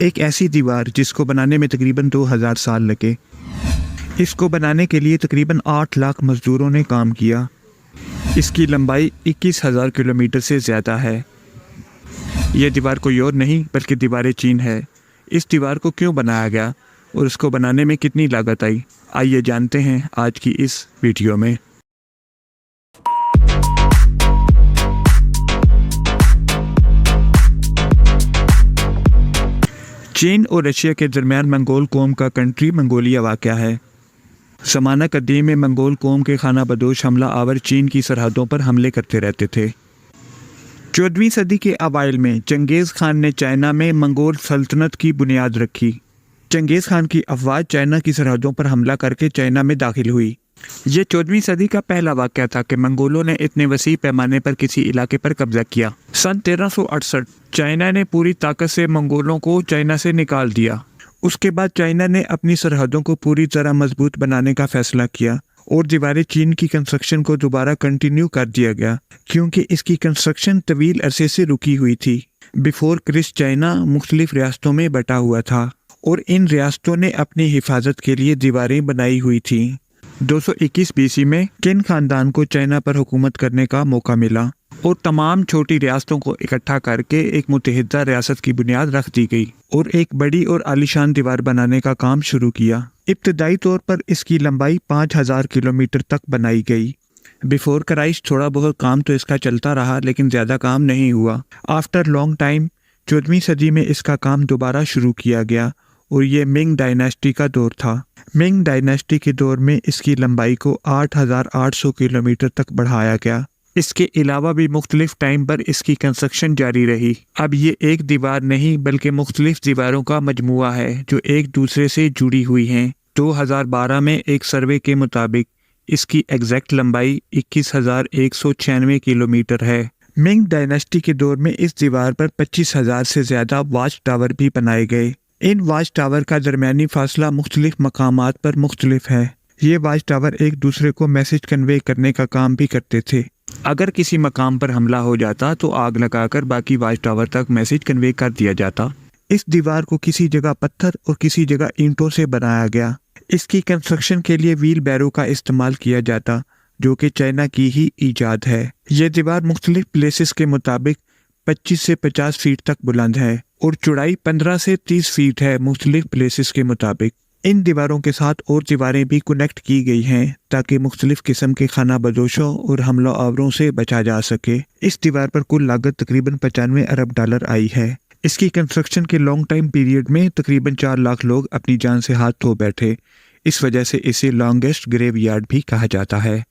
एक ऐसी दीवार जिसको बनाने में तकरीबन 2000 साल लगे। इसको बनाने के लिए तकरीबन 8 लाख मजदूरों ने काम किया। इसकी लंबाई 21,000 किलोमीटर से ज़्यादा है। यह दीवार कोई और नहीं बल्कि दीवार चीन है। इस दीवार को क्यों बनाया गया और उसको बनाने में कितनी लागत आई, आइए जानते हैं आज की इस वीडियो में। चीन और रशिया के दरमियान मंगोल कौम का कंट्री मंगोलिया वाक़या है। ज़माना कदीम में मंगोल कौम के खाना बदोश हमला आवर चीन की सरहदों पर हमले करते रहते थे। 14वीं सदी के अवाइल में चंगेज़ खान ने चाइना में मंगोल सल्तनत की बुनियाद रखी। चंगेज़ खान की अफवाज चाइना की सरहदों पर हमला करके चाइना में दाखिल हुई। ये 14वीं सदी का पहला वाक़या था कि मंगोलों ने इतने वसी पैमाने पर किसी इलाके पर कब्जा किया। सन 1368 चाइना ने पूरी ताकत से मंगोलों को चाइना से निकाल दिया। उसके बाद चाइना ने अपनी सरहदों को पूरी तरह मजबूत बनाने का फैसला किया और दीवारें चीन की कंस्ट्रक्शन को दोबारा कंटिन्यू कर दिया गया, क्योंकि इसकी कंस्ट्रक्शन तवील अरसे से रुकी हुई थी। बिफोर क्रिस्ट चाइना मुख्तलिफ रियासतों में बटा हुआ था और इन रियासतों ने अपनी हिफाजत के लिए दीवारें बनाई हुई थी। 221 बीसी में किन खानदान को चाइना पर हुकूमत करने का मौका मिला और तमाम छोटी रियासतों को इकट्ठा करके एक मुत्तहिदा रियासत की बुनियाद रख दी गई और एक बड़ी और आलीशान दीवार बनाने का काम शुरू किया। इब्तदाई तौर पर इसकी लंबाई 5000 किलोमीटर तक बनाई गई। बिफोर क्राइस्ट थोड़ा बहुत काम तो इसका चलता रहा, लेकिन ज़्यादा काम नहीं हुआ। आफ्टर लॉन्ग टाइम 14वीं सदी में इसका काम दोबारा शुरू किया गया और ये मिंग डायनेस्टी का दौर था। मिंग डायनेस्टी के दौर में इसकी लंबाई को 8800 किलोमीटर तक बढ़ाया गया। इसके अलावा भी मुख्तलिफ टाइम पर इसकी कंस्ट्रक्शन जारी रही। अब ये एक दीवार नहीं बल्कि मुख्तलिफ दीवारों का मजमुआ है जो एक दूसरे से जुड़ी हुई हैं। 2012 में एक सर्वे के मुताबिक इसकी एग्जैक्ट लंबाई 21,196 किलोमीटर है। मिंग डायनेस्टी के दौर में इस दीवार पर 25,000 से ज़्यादा वाच टावर भी बनाए गए। इन वाच टावर का दरमियानी फासला मुख्तलिफ मकामात पर मुख्तलिफ है। ये वाच टावर एक दूसरे को मैसेज कन्वे करने का काम भी करते थे। अगर किसी मकाम पर हमला हो जाता तो आग लगाकर बाकी वाच टावर तक मैसेज कन्वे कर दिया जाता। इस दीवार को किसी जगह पत्थर और किसी जगह ईंटों से बनाया गया। इसकी कंस्ट्रक्शन के लिए व्हील बैरो का इस्तेमाल किया जाता, जो कि चाइना की ही ईजाद है। ये दीवार मुख्तलिफ प्लेसेस के मुताबिक 25 से 50 फीट तक बुलंद है और चौड़ाई 15 से 30 फीट है मुख्तलिफ प्लेसेस के मुताबिक। इन दीवारों के साथ और दीवारें भी कनेक्ट की गई हैं ताकि मुख्तलिफ किस्म के खाना बदोशों और हमला आवरों से बचा जा सके। इस दीवार पर कुल लागत तकरीबन 95 अरब डॉलर आई है। इसकी कंस्ट्रक्शन के लॉन्ग टाइम पीरियड में तकरीबन 4 लाख लोग अपनी जान से हाथ धो बैठे। इस वजह से इसे लॉन्गेस्ट ग्रेव यार्ड भी कहा जाता है।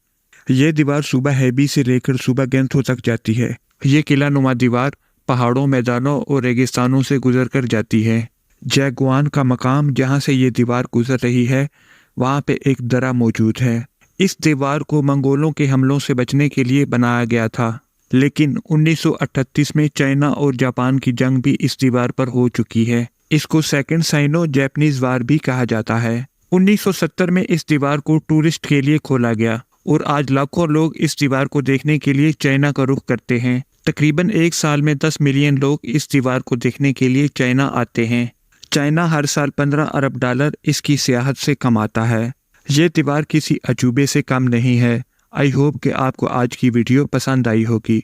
ये दीवार सूबा हैबी से लेकर सूबा गेंथो तक जाती है। ये किला नुमा दीवार पहाड़ों, मैदानों और रेगिस्तानों से गुजर कर जाती है। जैगुआन का मकाम जहाँ से ये दीवार गुजर रही है, वहाँ पे एक दरा मौजूद है। इस दीवार को मंगोलों के हमलों से बचने के लिए बनाया गया था, लेकिन 1938 में चाइना और जापान की जंग भी इस दीवार पर हो चुकी है। इसको सेकेंड साइनो जैपनीज वार भी कहा जाता है। 1970 में इस दीवार को टूरिस्ट के लिए खोला गया और आज लाखों लोग इस दीवार को देखने के लिए चाइना का रुख करते हैं। तकरीबन एक साल में 10 मिलियन लोग इस दीवार को देखने के लिए चाइना आते हैं। चाइना हर साल 15 अरब डॉलर इसकी सियाहत से कमाता है। ये दीवार किसी अजूबे से कम नहीं है। आई होप कि आपको आज की वीडियो पसंद आई होगी।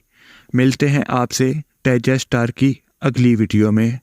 मिलते हैं आपसे तेजस स्टार की अगली वीडियो में।